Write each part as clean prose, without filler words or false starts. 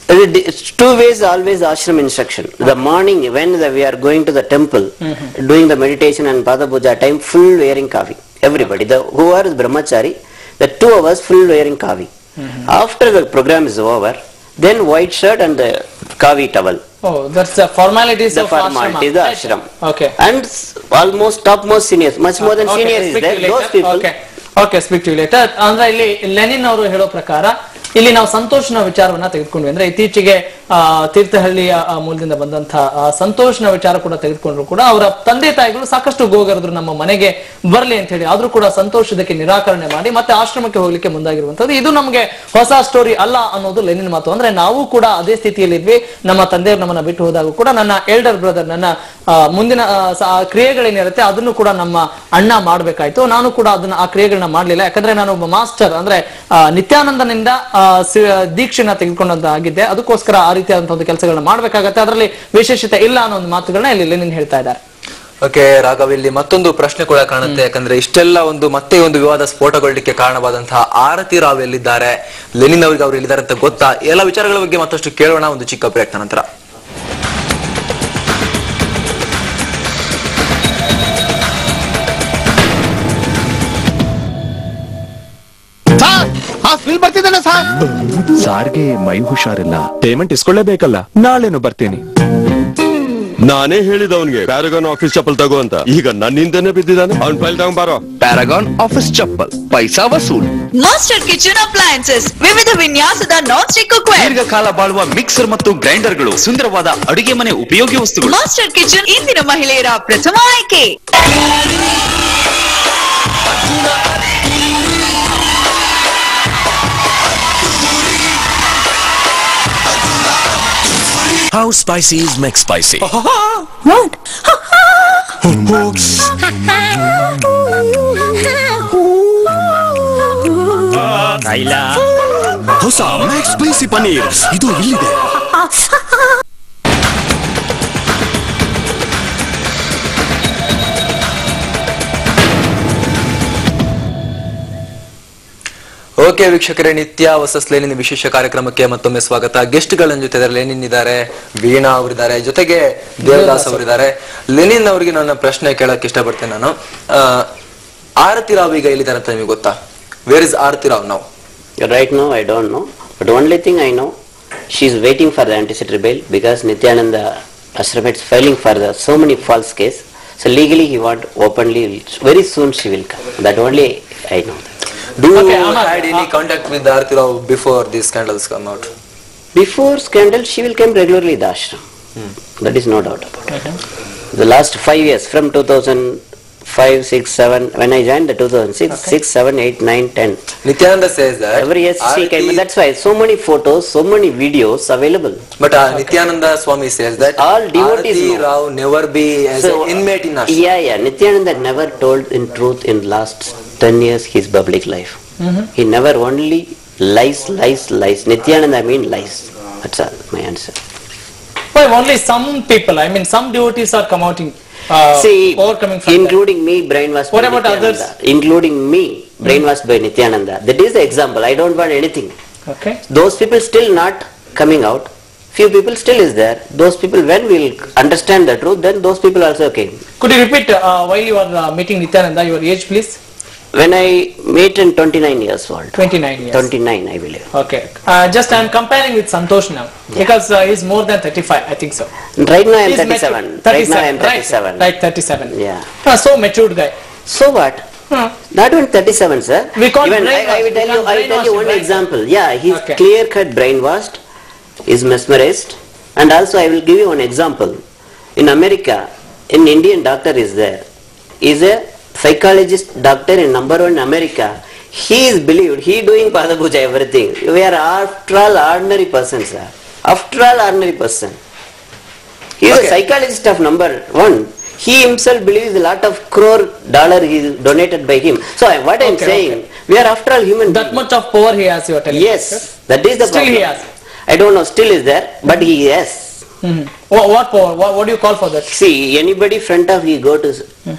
It's two ways always ashram instruction. The morning when we are going to the temple, doing the meditation and Pada Puja time, full wearing kavi. Everybody, who are brahmachari, the 2 hours full wearing kavi. After the program is over, then white shirt and the kavi towel. Oh, that's the formalities of the ashram. Okay. And almost topmost seniors, much more than seniors is there. Those people. Okay, speak to you later. ಅಂದ್ರೆ ಇಲ್ಲಿ Lenin ಅವರು ಹೇಳೋ ಪ್ರಕಾರ ಇಲ್ಲಿ ನಾವು ಸಂತೋಷನ ವಿಚಾರವನ್ನ ತೆಗೆದುಕೊಂಡ್ವಿ. ಅಂದ್ರೆ ಇತ್ತೀಚೆಗೆ ತೀರ್ಥಹಳ್ಳಿಯ ಮೂಲದಿಂದ ಬಂದಂತಹ ಸಂತೋಷನ ವಿಚಾರ ಕೂಡ ತೆಗೆದುಕೊಂಡ್ರು ಕೂಡ ಅವರ ತಂದೆ ತಾಯಿಗಳು ಸಾಕಷ್ಟು ಗೋಗರದ್ರು ನಮ್ಮ ಮನೆಗೆ ಬರ್ಲಿ ಅಂತ ಹೇಳಿ, ಆದ್ರೂ ಕೂಡ ಸಂತೋಷದಕ್ಕೆ ನಿರಾಕರಣೆ ಮಾಡಿ ಮತ್ತೆ ಆಶ್ರಮಕ್ಕೆ ಹೋಗ್ಲಿಕ್ಕೆ ಮುಂದಾಗಿರುವಂತದ್ದು. ಇದು ನಮ್ಗೆ ಹೊಸ ಸ್ಟೋರಿ ಅಲ್ಲ ಅನ್ನೋದು ಲೆನಿನ್ ಮಾತು. ಅಂದ್ರೆ ನಾವು ಕೂಡ ಅದೇ ಸ್ಥಿತಿಯಲ್ಲಿ ಇದ್ವಿ. ನಮ್ಮ ತಂದೆಯವರು ನಮ್ಮನ್ನ ಬಿಟ್ಟು ಹೋದಾಗ ಕೂಡ ನನ್ನ ಎಲ್ಡರ್ ಬ್ರದರ್, ನನ್ನ ಮುಂದಿನ ಕ್ರಿಯೆಗಳೇನಿರುತ್ತೆ ಅದನ್ನು ಕೂಡ ನಮ್ಮ ಅಣ್ಣ ಮಾಡ್ಬೇಕಾಯ್ತು. ನಾನು ಕೂಡ ಅದನ್ನ ಆ ಕ್ರಿಯೆಗಳನ್ನ ಮಾಡ್ಲಿಲ್ಲ. ಯಾಕಂದ್ರೆ ನಾನು ಒಬ್ಬ ಮಾಸ್ಟರ್ ಅಂದ್ರೆ ನಿತ್ಯಾನಂದನಿಂದ ದೀಕ್ಷೆನ ತೆಗೆದುಕೊಂಡಂತಾಗಿದ್ದೆ. ಅದಕ್ಕೋಸ್ಕರ ಆ ರೀತಿಯಾದಂತಹ ಒಂದು ಕೆಲಸಗಳನ್ನ ಮಾಡ್ಬೇಕಾಗತ್ತೆ, ಅದರಲ್ಲಿ ವಿಶೇಷತೆ ಇಲ್ಲ ಅನ್ನೋ ಒಂದು ಮಾತುಗಳನ್ನ ಇಲ್ಲಿ ಲೆನಿನ್ ಹೇಳ್ತಾ ಇದ್ದಾರೆ. ಓಕೆ ರಾಘವ್, ಇಲ್ಲಿ ಮತ್ತೊಂದು ಪ್ರಶ್ನೆ ಕೂಡ ಕಾಣುತ್ತೆ. ಯಾಕಂದ್ರೆ ಇಷ್ಟೆಲ್ಲ ಮತ್ತೆ ಒಂದು ವಿವಾದ ಸ್ಫೋಟಗೊಳ್ಳಿಕ್ಕೆ ಕಾರಣವಾದಂತಹ ಆರತಿ ರಾವ್ ಎಲ್ಲಿದ್ದಾರೆ, ಲೆನಿನ್ ಅವರಿಗೆ ಅವ್ರು ಎಲ್ಲಿದ್ದಾರೆ ಅಂತ ಗೊತ್ತಾ? ಎಲ್ಲ ವಿಚಾರಗಳ ಬಗ್ಗೆ ಮತ್ತಷ್ಟು ಕೇಳೋಣ ಒಂದು ಚಿಕ್ಕ ಬ್ರೇಕ್ ನಂತರ. ಬರ್ತಿದ್ದಾನೆ ಸಾರ್ಗೆ ಮೈ ಹುಷಾರಿಲ್ಲ, ಪೇಮೆಂಟ್ ಇಸ್ಕೊಳ್ಳೇಬೇಕಲ್ಲ, ನಾಳೆನು ಬರ್ತೀನಿ. ನಾನೇ ಹೇಳಿದವನ್ಗೆ ಪ್ಯಾರಾಗಾನ್ ಆಫೀಸ್ ಚಪ್ಪಲ್ ತಗೋ ಅಂತ, ಈಗ ನನ್ನಿಂದನೇ ಬಿದ್ದಿದ್ದಾನೆ. ಅವ್ನ್ ಫೈಲ್ ತಗೊಂಬಾರೋ. ಪ್ಯಾರಾಗಾನ್ ಆಫೀಸ್ ಚಪ್ಪಲ್, ಪೈಸಾ ವಸೂಲ್. ಮಾಸ್ಟರ್ ಕಿಚನ್ ಅಪ್ಲಯನ್ಸಸ್, ವಿವಿಧ ವಿನ್ಯಾಸದ ನಾನ್ ಸ್ಟಿಕ್ ಕುಕ್ಕರ್, ದೀರ್ಘಕಾಲ ಬಾಳುವ ಮಿಕ್ಸರ್ ಮತ್ತು ಗ್ರೈಂಡರ್ಗಳು, ಸುಂದರವಾದ ಅಡುಗೆ ಮನೆ ಉಪಯೋಗಿ ವಸ್ತುಗಳು. ಮಾಸ್ಟರ್ ಕಿಚನ್ ಇಂದಿನ ಮಹಿಳೆಯರ ಪ್ರಥಮ ಆಯ್ಕೆ. How spicy is McSpicy? What? ಹೊಸ McSpicy ಪನ್ನೀರ್ ಇದು ಇಲ್ಲಿದೆ. ಓಕೆ ವೀಕ್ಷಕರೇ, ನಿತ್ಯ ವರ್ಸಸ್ ಲೆನಿನ್ ವಿಶೇಷ ಕಾರ್ಯಕ್ರಮಕ್ಕೆ ಮತ್ತೊಮ್ಮೆ ಸ್ವಾಗತ. ಗೆಸ್ಟ್ ಗಳ ಜೊತೆ ಇದ್ದಾರೆ, ಲೆನಿನ್ ಇದ್ದಾರೆ, ವೀಣಾ ಅವರಿದ್ದಾರೆ, ಜೊತೆಗೆ ದೇವದಾಸ್ ಅವರಿದ್ದಾರೆ. ಲೆನಿನ್ ಅವರಿಗೆ ನನ್ನ ಪ್ರಶ್ನೆ ಕೇಳಕ್ ಇಷ್ಟಪಡ್ತೇನೆ ನಾನು. ಆರತಿ ರಾವ್ ಈಗ ಎಲ್ಲಿದ್ದಾರೆ ಅಂತ ನಿಮಗೆ ಗೊತ್ತಾ? Where is Aarti Rao now? Right now I don't know, but only thing I know, she is waiting for the anti-city bail because Nityananda Ashram is filing for so many false case. So legally he want openly, very soon she will come. That only I know. Do you had any contact with Arati Rao before these scandals come out? Before scandal, she will come regularly the ashram. That is no doubt about it. The last 5 years, from 2005, 6, 7, when I joined the 2006, 6, 7, 8, 9, 10. Nityananda says that every year she came. That's why so many photos, so many videos available. But Nityananda Swami says that all devotees Arati Rao never be as an inmate in ashram. Yeah. Nityananda never told in truth in last 10 years his public life. He never only lies. Nityananda mean lies. That's all my answer. Why only some people? I mean, some devotees are coming see, overcoming from including me, brainwashed by Nityananda. What about others? Including me, brainwashed by Nityananda. That is the example. I don't want anything. Okay. Those people still not coming out. Few people still is there. Those people, when we'll understand the truth, then those people also came. Could you repeat while you are meeting Nityananda, your age please? When I met in 29 years old. 29 years. 29 I believe. Okay. Just I am comparing with Santosh now. Because he is more than 35, I think so. Right now I am 37. Right now I am 37. Right, 37. Yeah. So matured guy. So what? Not even 37, sir. We call even I will tell you one example. Yeah, he is clear-cut brainwashed, is mesmerized, and also I will give you one example. In America, an Indian doctor is there. He is a psychologist doctor in #1 in America. He is believed, he doing Pada Puja everything. We are after all ordinary person, sir. After all ordinary person. He is a psychologist of #1. He himself believes a lot of crore dollar is donated by him. So what I am saying, we are after all human. That much of power he has, you are telling. Yes, that is the still problem. He has. I don't know, still is there, but he has. What power? What do you call for that? See, anybody front of you go to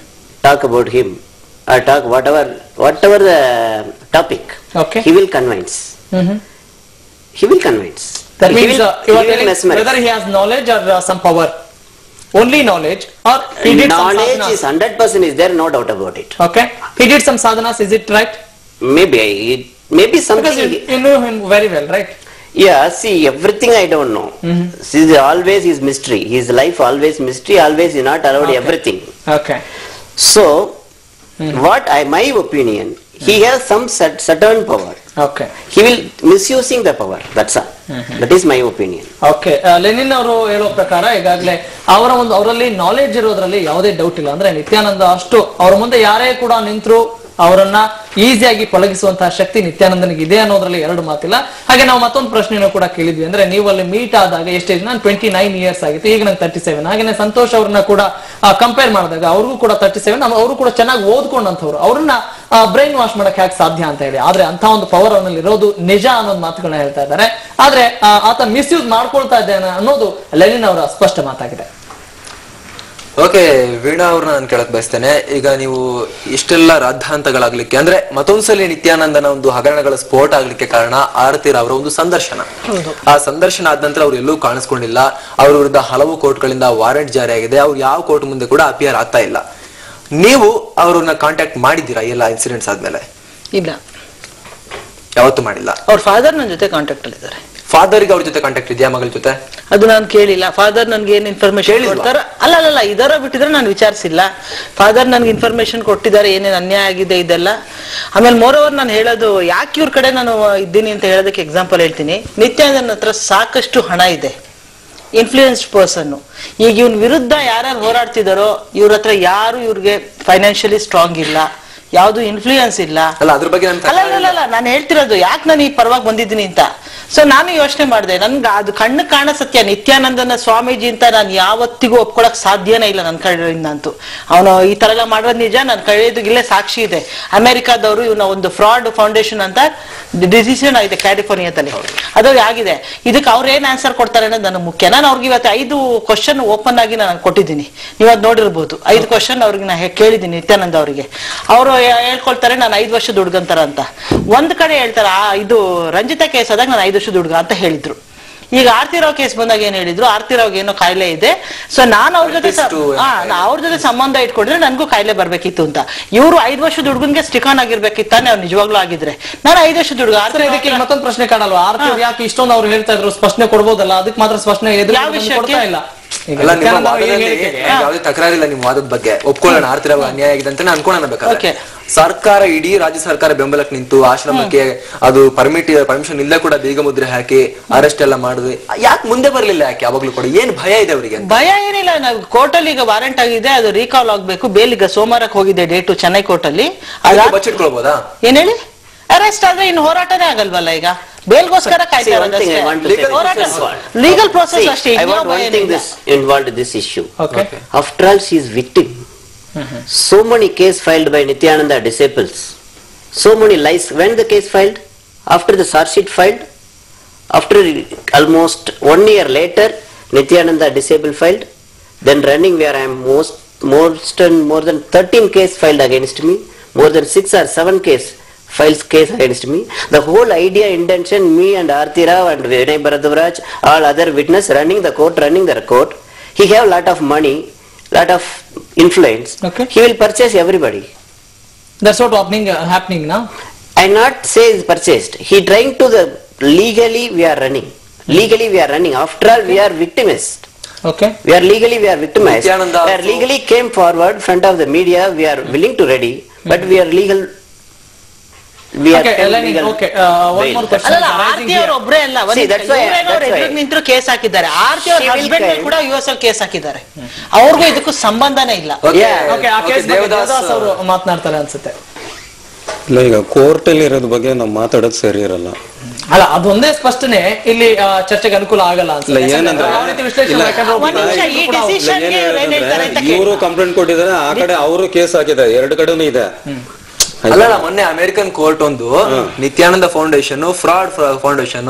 talk about him or talk whatever the topic, okay, he will convince. He will convince. That He means will- you he are will telling mesmerize. whether he has knowledge or some power. Only knowledge, or he did some Knowledge sadhanas. is 100% is there, no doubt about it. Okay, he did some sadhanas. Is it right? Maybe maybe Because something. you know him very well, right? Yeah, see, everything I don't know. See, always is mystery. His life always mystery. Always is not allowed everything. Okay. So, my opinion, he has some certain power. Okay. He will misusing the power. That's all. That is my opinion. Okay Lenin ಅವರು ಹೇಳೋ ಪ್ರಕಾರ ಈಗಾಗಲೇ ಅವರಲ್ಲಿ knowledge ಇರೋದ್ರಲ್ಲಿ ಯಾವುದೇ doubt ಇಲ್ಲ. ಅಂದ್ರೆ ನಿತ್ಯಾನಂದ ಅಷ್ಟು ಅವ್ರ ಮುಂದೆ ಯಾರೇ ಕೂಡ ನಿಂತರು ಅವರನ್ನ ಈಸಿಯಾಗಿ ಪಳಗಿಸುವಂತಹ ಶಕ್ತಿ ನಿತ್ಯಾನಂದನಿಗೆ ಇದೆ ಅನ್ನೋದ್ರಲ್ಲಿ ಎರಡು ಮಾತಿಲ್ಲ. ಹಾಗೆ ನಾವು ಮತ್ತೊಂದು ಪ್ರಶ್ನೆಯನ್ನು ಕೂಡ ಕೇಳಿದ್ವಿ. ಅಂದ್ರೆ ನೀವು ಅಲ್ಲಿ ಮೀಟ್ ಆದಾಗ ಎಷ್ಟೇಜ್? ನಾನು 29 ಇಯರ್ಸ್ ಆಗಿತ್ತು, ಈಗ ನಂಗೆ 37. ಹಾಗೆ ಸಂತೋಷ್ ಅವ್ರನ್ನ ಕೂಡ ಕಂಪೇರ್ ಮಾಡಿದಾಗ ಅವ್ರಿಗೂ ಕೂಡ 37, ಅವರು ಕೂಡ ಚೆನ್ನಾಗಿ ಓದ್ಕೊಂಡಂತವ್ರು. ಅವ್ರನ್ನ ಬ್ರೈನ್ ವಾಶ್ ಮಾಡಕ್ ಯಾಕೆ ಸಾಧ್ಯ ಅಂತ ಹೇಳಿ. ಆದ್ರೆ ಅಂತ ಒಂದು ಪವರ್ ಅವನಲ್ಲಿ ಇರೋದು ನಿಜ ಅನ್ನೋದು ಮಾತುಗಳನ್ನ ಹೇಳ್ತಾ ಇದ್ದಾರೆ. ಆದ್ರೆ ಆತ ಮಿಸ್ಯೂಸ್ ಮಾಡ್ಕೊಳ್ತಾ ಇದ್ದಾನೆ ಅನ್ನೋದು ಲೆನಿನ್ ಅವರ ಸ್ಪಷ್ಟ ಮಾತಾಗಿದೆ. ಓಕೆ, ವೀಣಾ ಅವ್ರನ್ನ ನಾನು ಕೇಳಕ್ ಬಯಸ್ತೇನೆ. ಈಗ ನೀವು ಇಷ್ಟೆಲ್ಲ ರಾದ್ಧಾಂತಗಳಾಗ್ಲಿಕ್ಕೆ ಅಂದ್ರೆ ಮತ್ತೊಂದ್ಸಲಿ ನಿತ್ಯಾನಂದನ ಒಂದು ಹಗರಣಗಳ ಸ್ಫೋಟ ಆಗ್ಲಿಕ್ಕೆ ಕಾರಣ ಆರತಿರ ಅವರ ಒಂದು ಸಂದರ್ಶನ. ಆ ಸಂದರ್ಶನ ಆದ ನಂತರ ಅವ್ರು ಎಲ್ಲೂ ಕಾಣಿಸ್ಕೊಂಡಿಲ್ಲ. ಅವ್ರ ವಿರುದ್ಧ ಹಲವು ಕೋರ್ಟ್ಗಳಿಂದ ವಾರೆಂಟ್ ಜಾರಿ ಆಗಿದೆ. ಅವ್ರು ಯಾವ ಕೋರ್ಟ್ ಮುಂದೆ ಕೂಡ ಅಪಿಯರ್ ಆಗ್ತಾ ಇಲ್ಲ. ನೀವು ಅವ್ರನ್ನ ಕಾಂಟ್ಯಾಕ್ಟ್ ಮಾಡಿದ್ದೀರಾ ಎಲ್ಲ ಇನ್ಸಿಡೆಂಟ್ಸ್ ಆದ್ಮೇಲೆ? ಇಲ್ಲ, ಯಾವತ್ತೂ ಮಾಡಿಲ್ಲ. ಅವ್ರ ಫಾದರ್ ನನ್ನ ಜೊತೆ ಕಾಂಟ್ಯಾಕ್ಟ್ ಅಲ್ಲಿ ಇದ್ದಾರೆ. ಫಾದರ್ಗೆ ಅವ್ರ ಜೊತೆ ಕಾಂಟ್ಯಾಕ್ಟ್ ಇದೆಯಾ ಮಗಳ ಜೊತೆ? ಅದು ನಾನು ಕೇಳಿಲ್ಲ. ಫಾದರ್ ನನ್ಗೆ ಏನ್ ಇನ್ಫಾರ್ಮೇಶನ್ ಕೊಡ್ತಾರ ಅಲ್ಲ ಇದರ ಬಿಟ್ಟಿದ್ರೆ ನಾನು ವಿಚಾರಿಸಿಲ್ಲ. ಫಾದರ್ ನನ್ಗೆ ಇನ್ಫಾರ್ಮೇಶನ್ ಕೊಟ್ಟಿದ್ದಾರೆ ಏನೇನ್ ಅನ್ಯಾಯ ಆಗಿದೆ ಇದೆಲ್ಲ. ಆಮೇಲೆ ಮೋರೋವರ್ ನಾನು ಹೇಳೋದು ಯಾಕೆ ಇವ್ರ ಕಡೆ ನಾನು ಇದ್ದೀನಿ ಅಂತ ಹೇಳೋದಕ್ಕೆ ಎಕ್ಸಾಂಪಲ್ ಹೇಳ್ತೀನಿ. ನಿತ್ಯಾನಂದನ ಹತ್ರ ಸಾಕಷ್ಟು ಹಣ ಇದೆ, ಇನ್ಫ್ಲೂಯೆನ್ಸ್ಡ್ ಪರ್ಸನ್. ಈಗ ಇವನ್ ವಿರುದ್ಧ ಯಾರ್ಯಾರು ಹೋರಾಡ್ತಿದಾರೋ ಇವ್ರ ಹತ್ರ ಯಾರು ಇವ್ರಿಗೆ ಫೈನಾನ್ಷಿಯಲಿ ಸ್ಟ್ರಾಂಗ್ ಇಲ್ಲ, ಯಾವ್ದು ಇನ್ಫ್ಲೂಯೆನ್ಸ್ ಇಲ್ಲ. ಅದ್ರ ಬಗ್ಗೆ ಅಲ್ಲ ನಾನು ಹೇಳ್ತಿರೋದು ಯಾಕೆ ನಾನು ಈ ಪರವಾಗಿ ಬಂದಿದ್ದೀನಿ ಅಂತ. ಸೊ ನಾನು ಯೋಚನೆ ಮಾಡಿದೆ, ನನ್ಗೆ ಅದು ಕಣ್ಣು ಕಾಣ ಸತ್ಯ. ನಿತ್ಯಾನಂದನ ಸ್ವಾಮೀಜಿ ಅಂತ ನಾನು ಯಾವತ್ತಿಗೂ ಒಪ್ಕೊಳಕ್ ಸಾಧ್ಯನೇ ಇಲ್ಲ ನನ್ನ ಕಡೆಯಿಂದ ಅಂತೂ. ಅವನು ಈ ತರ ಎಲ್ಲ ಮಾಡೋದು ನಿಜ, ನನ್ನ ಕಡೆಯದಿಲ್ಲೇ ಸಾಕ್ಷಿ ಇದೆ. ಅಮೆರಿಕಾದವರು ಇವನ ಒಂದು ಫ್ರಾಡ್ ಫೌಂಡೇಶನ್ ಅಂತ ಡಿಸಿಷನ್ ಆಗಿದೆ ಕ್ಯಾಲಿಫೋರ್ನಿಯಾದಲ್ಲಿ, ಅದು ಆಗಿದೆ. ಇದಕ್ಕೆ ಅವ್ರು ಏನ್ ಆನ್ಸರ್ ಕೊಡ್ತಾರೆ ಅನ್ನೋದು ನನಗೆ ಮುಖ್ಯ. ನಾನು ಅವ್ರಿಗೆ ಇವತ್ತು 5 ಕ್ವಶನ್ ಓಪನ್ ಆಗಿ ನಾನು ಕೊಟ್ಟಿದ್ದೀನಿ, ನೀವು ಅದು ನೋಡಿರ್ಬೋದು. 5 ಕ್ವಶನ್ ಅವ್ರಿಗೆ ನಾ ಕೇಳಿದ್ದೀನಿ ನಿತ್ಯಾನಂದ ಅವರಿಗೆ. ಅವರು ಹೇಳ್ಕೊಳ್ತಾರೆ ನಾನು 5 ವರ್ಷದ ಹುಡುಗಂತಾರ ಅಂತ. ಒಂದ್ ಕಡೆ ಹೇಳ್ತಾರ ಇದು ರಂಜಿತಾ ಕೇಸ್ ಆದಾಗ ನಾನು 5 ವರ್ಷದ ಹುಡುಗ ಅಂತ ಹೇಳಿದ್ರು. ಈಗ ಆರ್ತಿರಾವ್ ಕೇಸ್ ಬಂದಾಗ ಏನ್ ಹೇಳಿದ್ರು, ಆರ್ತಿರಾವ್ಗೆ ಏನೋ ಕಾಯಿಲೆ ಇದೆ, ಸೊ ನಾನು ಅವ್ರ ಜೊತೆ ಸಂಬಂಧ ಇಟ್ಕೊಂಡ್ರೆ ನನ್ಗೂ ಕಾಯಿಲೆ ಬರ್ಬೇಕಿತ್ತು ಅಂತ. ಇವ್ರು 5 ವರ್ಷದ ಹುಡುಗನ್ಗೆ ಸ್ಟಿಕ್ ಆನ್ ಆಗಿರ್ಬೇಕಿತ್ತಾನೆ ಅವ್ರು ನಿಜವಾಗ್ಲೂ ಆಗಿದ್ರೆ. ನಾನು 5 ವರ್ಷದ ಹುಡುಗ. ಇದಕ್ಕೆ ಮತ್ತೊಂದು ಪ್ರಶ್ನೆ ಕಾಣಲ್ವಾ? ಆರ್ತಿ ಯಾಕೆ ಇಷ್ಟೊಂದು ಅವ್ರು ಹೇಳ್ತಾ ಇದ್ರು, ಸ್ಪಷ್ಟನೆ ಕೊಡ್ಬೋದಲ್ಲ, ಅದಕ್ಕೆ ಮಾತ್ರ ಸ್ಪಷ್ಟನೆ ಕೊಡ್ತಾ ಇಲ್ಲ. ಯಾವುದೇ ತಕರಾರಿಲ್ಲ ನಿಮ್ಮ ವಾದದ ಬಗ್ಗೆ, ಒಪ್ಕೊಳ್ಳೋಣ. ಆರ್ತಿರಾವ್ ಅನ್ಯಾಯ ಆಗಿದೆ ಅಂತ ಅನ್ಕೊಳ್ಳೋಣ. ಬೇಕಾದ್ರೆ ಸರ್ಕಾರ, ಇಡೀ ರಾಜ್ಯ ಸರ್ಕಾರ ಬೆಂಬಲಕ್ಕೆ ನಿಂತು ಆಶ್ರಮಕ್ಕೆ ಅದು ಪರ್ಮಿಷನ್ ಇಲ್ಲ ಕೂಡ ಬೀಗ ಮುದ್ರೆ ಹಾಕಿ ಅರೆಸ್ಟ್ ಎಲ್ಲ ಮಾಡಿದ್ವಿ. ಯಾಕೆ ಮುಂದೆ ಬರ್ಲಿಲ್ಲ? ಯಾಕೆ ಯಾವಾಗ್ಲೂ ಕೂಡ ಏನ್ ಭಯ ಇದೆ ಅವರಿಗೆ? ಭಯ ಏನಿಲ್ಲ, ನಾವು ಕೋರ್ಟಲ್ಲಿ ಈಗ ವಾರೆಂಟ್ ಆಗಿದೆ, ಅದು ರೀಕಾಲ್ ಆಗ್ಬೇಕು. ಬೇಲ್ ಈಗ ಸೋಮವಾರಕ್ಕೆ ಹೋಗಿದೆ ಡೇಟು ಚೆನ್ನೈ ಕೋರ್ಟಲ್ಲಿ. ಬಚ್ಚಿಟ್ಕೊಳ್ಬೋದಾ? ಏನ್ ಹೇಳಿ? ಅರೆಸ್ಟ್ ಆದ್ರೆ ಇನ್ನು ಹೋರಾಟನೇ ಆಗಲ್ವಲ್ಲ. ಈಗ ಬೇಲ್ಗೋಸ್ಕರ ಕಾಯ್ತಾ ಲೀಗಲ್ ಪ್ರೋಸೆಸ್ ಅಷ್ಟೇ. I want one thing involved in this issue. After all, she is victim. So many case filed by Nityananda disciples. So many lies. When the case filed? After the charge sheet filed? After almost 1 year later, Nityananda disabled filed. Then running where I am more than 13 case filed against me. More than 6 or 7 case against me. The whole idea, intention, me and Aarti Rao and Vinay Bharadwaj, all other witness running the court. He have lot of money, lot of influence. He will purchase everybody. That's what happening now. I not say is purchased. He trying to legally we are running. After all, we are victimized. Okay. We are victimized. We are legally came forward front of the media. We are willing to ready, but we are legal. ಒಬ್ರೇ ಅಲ್ಲ, ನಿಂತರು case ಹಾಕಿದ್ದಾರೆ. ಆರ್ತಿ ಅವ್ರ husband ಕೂಡ US ಅಲ್ಲಿ case ಹಾಕಿದ್ದಾರೆ. ಅವ್ರಿಗೂ ಇದಕ್ಕೂ ಸಂಬಂಧನೇ ಇಲ್ಲ. ದೇವದಾಸ್ ಅವರು ಮಾತನಾಡ್ತಾರೆ ಅನ್ಸುತ್ತೆ. ಇಲ್ಲ, ಈಗ ಕೋರ್ಟ್ ಅಲ್ಲಿ ಇರೋದ್ ಬಗ್ಗೆ ನಾವು ಮಾತಾಡೋದು ಸರಿ ಇರಲ್ಲ. ಅಲ್ಲ, ಅದೊಂದೇ ಸ್ಪಷ್ಟನೆ ಇಲ್ಲಿ ಚರ್ಚೆಗೆ ಅನುಕೂಲ ಆಗಲ್ಲ ಅನ್ಸುತ್ತೆ. ಇವರು ಕಂಪ್ಲೇಂಟ್ ಕೊಟ್ಟಿದ್ದಾರೆ, ಆ ಕಡೆ ಅವರು ಕೇಸ್ ಹಾಕಿದ್ದಾರೆ, 2 ಕಡೆನೂ ಇದೆ. ಅಲ್ಲ, ಮೊನ್ನೆ ಅಮೆರಿಕನ್ ಕೋರ್ಟ್ ಒಂದು ನಿತ್ಯಾನಂದ ಫೌಂಡೇಶನ್ ಫ್ರಾಡ್ ಫೌಂಡೇಶನ್